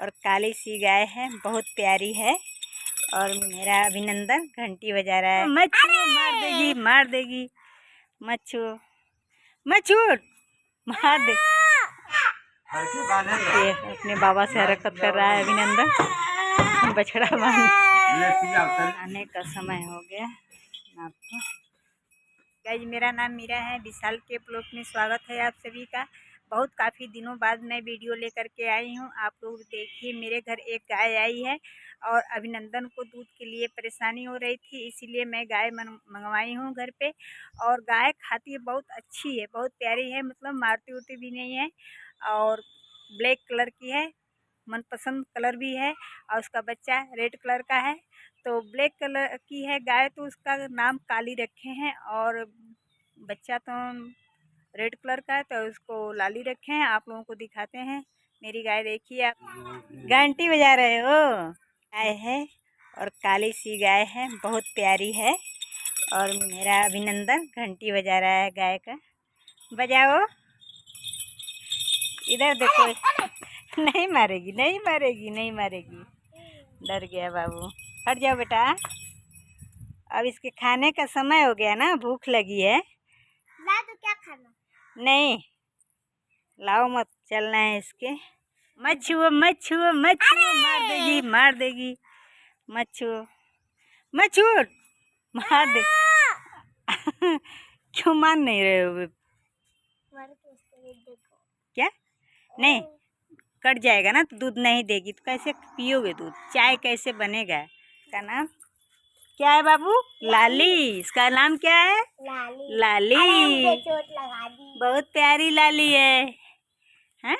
और काली सी गाय है, बहुत प्यारी है। और मेरा अभिनंदन घंटी बजा रहा है। मच्छू मार देगी, मार देगी। मच्छू मच्छू मार दे। ये अपने बाबा से हरकत कर रहा है अभिनंदन। बछड़ा आने का समय हो गया आपको। गाइस, मेरा नाम मीरा है। विशाल के ब्लॉग में स्वागत है आप सभी का। काफ़ी दिनों बाद मैं वीडियो लेकर के आई हूँ। आप लोग देखिए, मेरे घर एक गाय आई है और अभिनंदन को दूध के लिए परेशानी हो रही थी, इसीलिए मैं गाय मंगवाई हूँ घर पे। और गाय खाती है, बहुत अच्छी है, बहुत प्यारी है, मतलब मारती उरती भी नहीं है। और ब्लैक कलर की है, मनपसंद कलर भी है। और उसका बच्चा रेड कलर का है। तो ब्लैक कलर की है गाय, तो उसका नाम काली रखे हैं। और बच्चा तो रेड कलर का है, तो उसको लाली रखे हैं। आप लोगों को दिखाते हैं मेरी गाय। देखिए, आप घंटी बजा रहे हो। गाय है और काली सी गाय है, बहुत प्यारी है। और मेरा अभिनंदन घंटी बजा रहा है गाय का। बजाओ, इधर देखो। नहीं मारेगी, नहीं मारेगी, नहीं मारेगी। डर गया बाबू। हट जाओ बेटा। अब इसके खाने का समय हो गया ना, भूख लगी है। ला तो क्या खाना? नहीं लाओ मत, चलना है इसके। मच्छू मच्छू मच्छू मार देगी, मार देगी। मच्छू मच्छू मार दे। क्यों मान नहीं रहे हो? क्या? नहीं, कट जाएगा ना तो दूध नहीं देगी, तो कैसे पियोगे दूध? चाय कैसे बनेगा? का नाम क्या है बाबू? लाली। इसका नाम क्या है? लाली। लाली। अरे चोट लगा दी। बहुत प्यारी लाली है, हैं?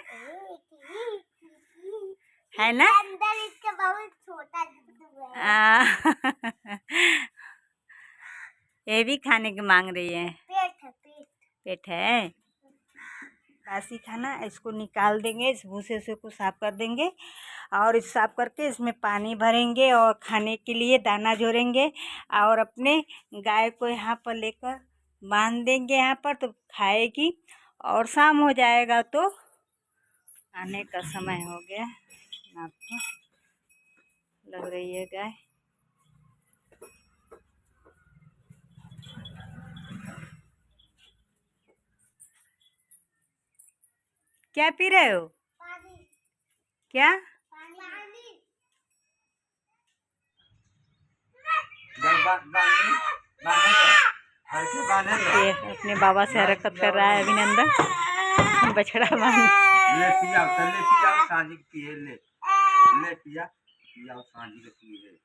है ना? अंदर इसका बहुत छोटा दूध है। ये भी खाने की मांग रही है। पेट है, पेट है। बासी खाना, इसको निकाल देंगे, इस भूसे से को साफ कर देंगे। और इस साफ करके इसमें पानी भरेंगे और खाने के लिए दाना जोड़ेंगे। और अपने गाय को यहाँ पर लेकर बांध देंगे यहाँ पर, तो खाएगी। और शाम हो जाएगा तो आने का समय हो गया। आपको लग रही है गाय। क्या पी रहे हो? पानी। क्या? पानी। ये अपने बाबा से हरकत कर रहा है अभिनंदन। बछड़ा ले पिया, ले पिया, सांझी पिए ले पिया, पिया सांझी पिए।